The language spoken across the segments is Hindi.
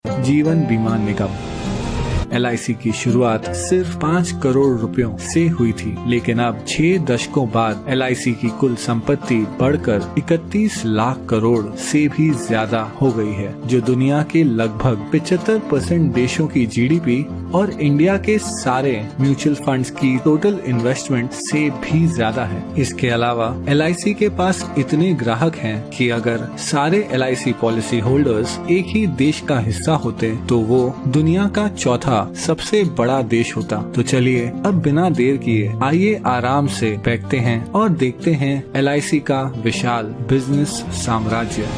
जीवन बीमा निगम LIC की शुरुआत सिर्फ 5 करोड़ रुपयों से हुई थी, लेकिन अब 6 दशकों बाद LIC की कुल संपत्ति बढ़कर 31 लाख करोड़ से भी ज्यादा हो गई है, जो दुनिया के लगभग 75% देशों की GDP और इंडिया के सारे म्यूचुअल फंड्स की टोटल इन्वेस्टमेंट से भी ज्यादा है। इसके अलावा LIC के पास इतने ग्राहक हैं कि अगर सारे LIC पॉलिसी होल्डर्स एक ही देश का हिस्सा होते तो वो दुनिया का चौथा सबसे बड़ा देश होता। तो चलिए अब बिना देर किए आइए आराम से बैठते हैं और देखते हैं LIC का विशाल बिजनेस साम्राज्य।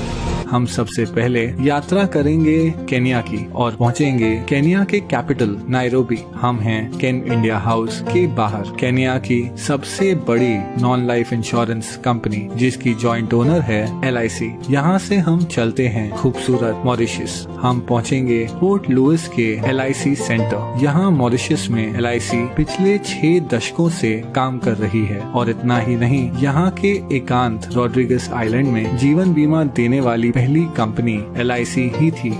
हम सबसे पहले यात्रा करेंगे केन्या की और पहुंचेंगे केन्या के कैपिटल नायरोबी। हम हैं केन इंडिया हाउस के बाहर, केन्या की सबसे बड़ी नॉन लाइफ इंश्योरेंस कंपनी जिसकी जॉइंट ओनर है LIC। यहाँ से हम चलते हैं खूबसूरत मॉरिशस। हम पहुंचेंगे पोर्ट लुइस के LIC सेंटर। यहाँ मॉरिशस में LIC पिछले 6 दशकों से काम कर रही है और इतना ही नहीं, यहाँ के एकांत रॉड्रिगस आइलैंड में जीवन बीमा देने वाली पहली कंपनी LIC ही थी।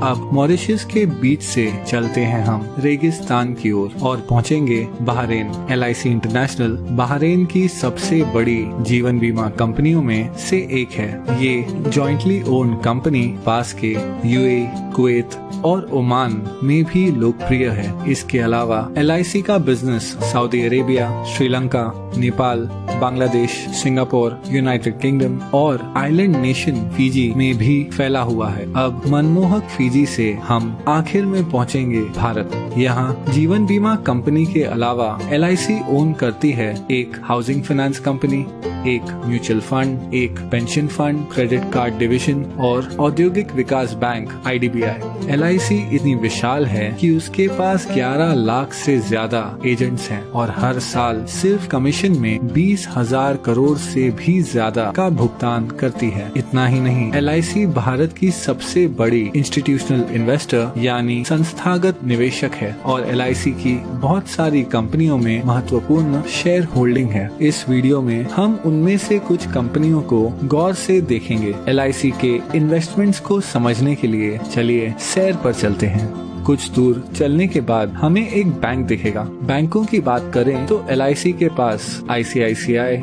अब मॉरिशस के बीच से चलते हैं हम रेगिस्तान की ओर और पहुंचेंगे बहरीन। LIC इंटरनेशनल बहरीन की सबसे बड़ी जीवन बीमा कंपनियों में से एक है। ये जॉइंटली ओन्ड कंपनी पास के UAE, कुवैत और ओमान में भी लोकप्रिय है। इसके अलावा LIC का business Saudi Arabia, Sri Lanka, Nepal, Bangladesh, Singapore, United kingdom और आइलैंड नेशन फिजी में भी फैला हुआ है। अब मनमोहक फिजी से हम आखिर में पहुंचेंगे भारत। यहाँ जीवन बीमा कंपनी के अलावा LIC ओन करती है एक हाउसिंग फाइनेंस कंपनी, एक म्यूचुअल फंड, एक pension fund, credit card division और औद्योगिक विकास बैंक IDBI। LIC इतनी विशाल है कि उसके पास 11 लाख से ज्यादा एजेंट्स हैं और हर साल सिर्फ कमीशन में 20,000 करोड़ से भी ज्यादा का भुगतान करती है। इतना ही नहीं, LIC भारत की सबसे बड़ी इंस्टीट्यूशनल इन्वेस्टर यानी संस्थागत निवेशक है और LIC की बहुत सारी कंपनियों में महत्वपूर्ण शेयर होल्डिंग है। इस वीडियो में हम उनमें से कुछ कंपनियों को गौर से देखेंगे। LIC के इन्वेस्टमेंट्स को समझने के लिए चलिए सैर पर चलते हैं। कुछ दूर चलने के बाद हमें एक बैंक दिखेगा। बैंकों की बात करें तो LIC के पास ICICI,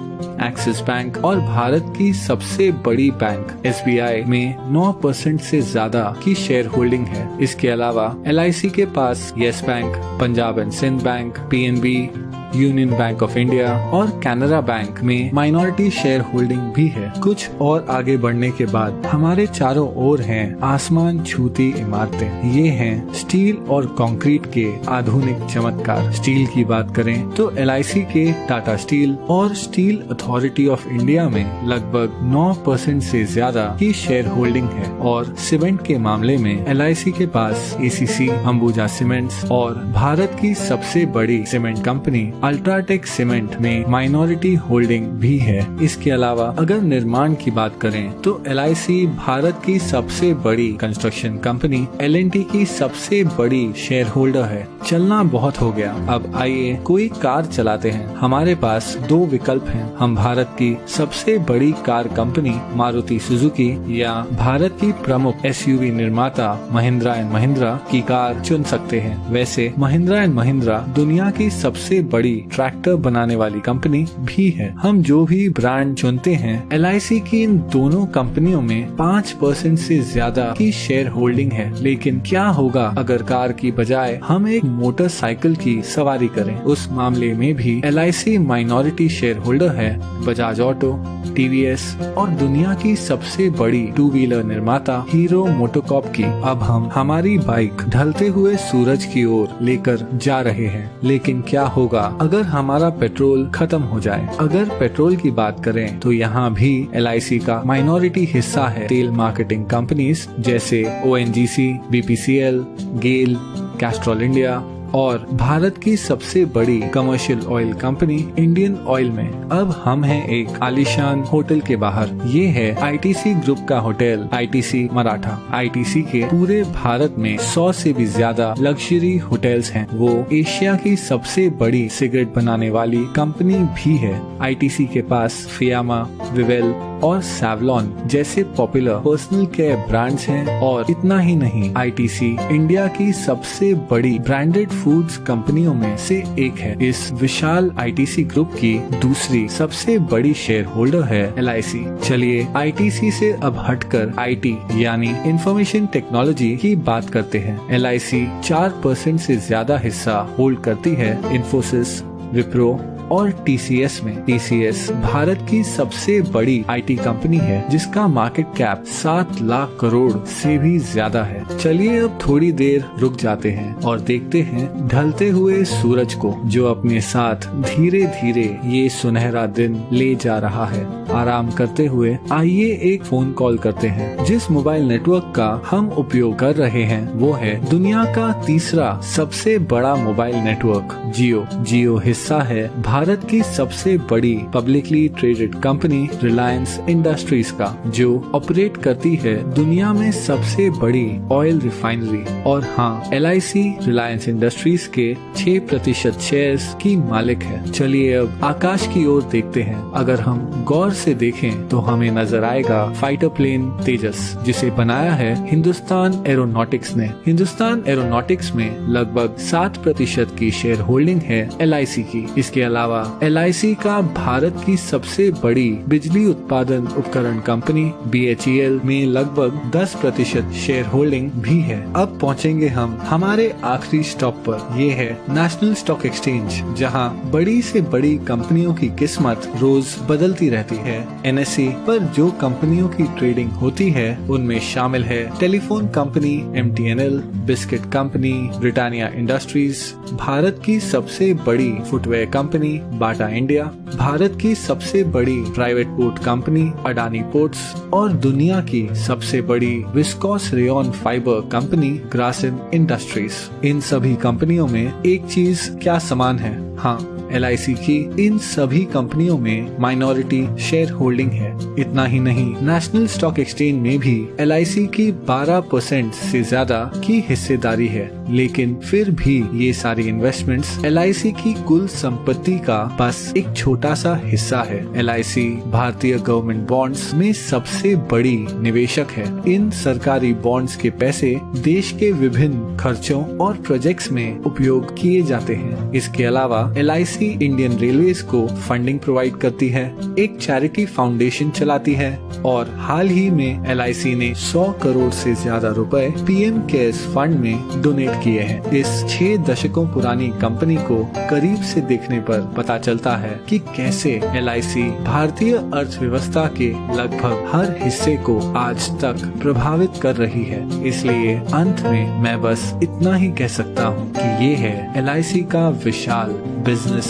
एक्सिस बैंक और भारत की सबसे बड़ी बैंक SBI में 9% से ज्यादा की शेयर होल्डिंग है। इसके अलावा LIC के पास Yes Bank, Punjab and Sind Bank, PNB, Union Bank of India और कैनरा बैंक में माइनॉरिटी शेयर होल्डिंग भी है। कुछ और आगे बढ़ने के बाद हमारे चारों ओर हैं आसमान छूती इमारतें। ये हैं स्टील और कंक्रीट के आधुनिक चमत्कार। स्टील की बात करें तो LIC के टाटा स्टील और स्टील अथॉरिटी ऑफ इंडिया में लगभग 9% से ज्यादा की शेयर होल्डिंग है और सीमेंट के मामले में LIC के पास ACC, अंबुजा सीमेंट्स और भारत की सबसे बड़ी सीमेंट कंपनी अल्ट्राटेक सीमेंट में माइनॉरिटी होल्डिंग भी है। इसके अलावा अगर निर्माण की बात करें तो LIC भारत की सबसे बड़ी कंस्ट्रक्शन कंपनी L&T की सबसे बड़ी शेयर होल्डर है। चलना बहुत हो गया, अब आइए कोई कार चलाते हैं। हमारे पास 2 विकल्प हैं। हम भारत की सबसे बड़ी कार कंपनी मारुति सुजुकी या भारत की प्रमुख SUV निर्माता महिंद्रा एंड महिंद्रा की कार चुन सकते हैं। वैसे महिंद्रा एंड महिंद्रा दुनिया की सबसे बड़ी ट्रैक्टर बनाने वाली कंपनी भी है। हम जो भी ब्रांड चुनते हैं, LIC की इन दोनों कंपनियों में 5% से ज्यादा की शेयर होल्डिंग है। लेकिन क्या होगा अगर कार की बजाय हम एक मोटरसाइकिल की सवारी करें? उस मामले में भी LIC माइनॉरिटी शेयर होल्डर है बजाज ऑटो, TVS और दुनिया की सबसे बड़ी 2 व्हीलर निर्माता हीरो मोटोकॉर्प की। अब हम हमारी बाइक ढलते हुए सूरज की ओर लेकर जा रहे हैं, लेकिन क्या होगा अगर हमारा पेट्रोल खत्म हो जाए? अगर पेट्रोल की बात करें तो यहाँ भी LIC का माइनॉरिटी हिस्सा है तेल मार्केटिंग कंपनीज जैसे ONGC, BPCL, गेल, कैस्ट्रॉल इंडिया और भारत की सबसे बड़ी commercial oil company Indian oil में। अब हम हैं एक आलीशान होटल के बाहर। ये है ITC ग्रुप का होटल ITC मराठा। ITC के पूरे भारत में 100 से भी ज्यादा लग्जरी होटल्स हैं। वो एशिया की सबसे बड़ी सिगरेट बनाने वाली कंपनी भी है। ITC के पास फियामा, विवेल और सैवलॉन जैसे पॉपुलर पर्सनल केयर ब्रांड्स हैं। और इतना ही नहीं, आईटीसी इंडिया की सबसे बड़ी ब्रांडेड फूड्स कंपनियों में से एक है। इस विशाल आईटीसी ग्रुप की दूसरी सबसे बड़ी शेयर होल्डर है एलआईसी। चलिए आईटीसी से अब हटकर आईटी यानी इंफॉर्मेशन टेक्नोलॉजी की बात करते हैं। एलआईसी 4% से ज्यादा हिस्सा होल्ड करती है इन्फोसिस, विप्रो और टीसीएस में। टीसीएस भारत की सबसे बड़ी आईटी कंपनी है जिसका मार्केट कैप 7 लाख करोड़ से भी ज्यादा है। चलिए अब थोड़ी देर रुक जाते हैं और देखते हैं ढलते हुए सूरज को, जो अपने साथ धीरे धीरे ये सुनहरा दिन ले जा रहा है। आराम करते हुए आइए एक फोन कॉल करते हैं। जिस मोबाइल नेटवर्क का हम उपयोग कर रहे हैं वो है दुनिया का तीसरा सबसे बड़ा मोबाइल नेटवर्क जियो। जियो हिस्सा है भारत की सबसे बड़ी publicly traded company Reliance industries का, जो ऑपरेट करती है दुनिया में सबसे बड़ी ऑयल रिफाइनरी। और हाँ, एलआईसी रिलायंस इंडस्ट्रीज के 6% शेयर्स की मालिक है। चलिए अब आकाश की ओर देखते हैं। अगर हम गौर से देखें तो हमें नजर आएगा फाइटर प्लेन तेजस, जिसे बनाया है हिंदुस्तान एरोनॉटिक्स ने। हिंदुस्तान एरोनॉटिक्स में लगभग 7% की शेयर होल्डिंग है एलआईसी की। इसके अलावा एलआईसी का भारत की सबसे बड़ी बिजली उत्पादन उपकरण कंपनी बीएचईएल में लगभग 10% शेयर होल्डिंग भी है। अब पहुंचेंगे हम हमारे आखिरी स्टॉप पर। ये है नेशनल स्टॉक एक्सचेंज, जहां बड़ी से बड़ी कंपनियों की किस्मत रोज बदलती रहती है। एनएसई पर जो कंपनियों की ट्रेडिंग होती है उनमें शामिल है telephone company MTNL, biscuit company Britannia Industries, Bharat की सबसे बड़ी footwear company Bata India, Bharat की सबसे बड़ी private port company Adani Ports और दुनिया की सबसे बड़ी viscose rayon fibre company Grasim Industries. इन सभी कंपनियों में एक चीज क्या समान है? हाँ, एलआईसी की इन सभी कंपनियों में माइनॉरिटी शेयर होल्डिंग है। इतना ही नहीं, नेशनल स्टॉक एक्सचेंज में भी एलआईसी की 12% से ज्यादा की हिस्सेदारी है। लेकिन फिर भी ये सारी इन्वेस्टमेंट्स एलआईसी की कुल संपत्ति का बस एक छोटा सा हिस्सा है। एलआईसी भारतीय गवर्नमेंट बॉन्ड्स में सबसे बड़ी निवेशक है। इन सरकारी बॉन्ड्स के पैसे देश के विभिन्न खर्चों और प्रोजेक्ट्स में उपयोग किए जाते हैं। इसके अलावा एलआईसी इंडियन रेलवेज को फंडिंग प्रोवाइड करती है, एक चैरिटी फाउंडेशन चलाती है और हाल ही में एलआईसी ने 100 करोड़ से ज्यादा रुपए पीएम केयर्स फंड में डोनेट किए हैं। इस 6 दशकों पुरानी कंपनी को करीब से देखने पर पता चलता है कि कैसे एलआईसी भारतीय अर्थव्यवस्था के लगभग हर हिस्से को आज तक प्रभावित कर रही है। इसलिए अंत में मैं बस इतना ही कह सकता हूँ कि ये है एलआईसी का विशाल बिजनेस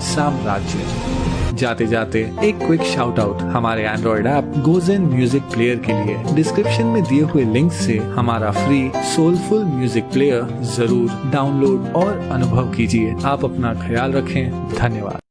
साम्राज्य। जाते जाते एक क्विक शाउट आउट हमारे Android app Gojen music player के लिए। डिस्क्रिप्शन में दिए हुए लिंक से हमारा फ्री सोलफुल म्यूजिक प्लेयर जरूर डाउनलोड और अनुभव कीजिए। आप अपना ख्याल रखें। धन्यवाद।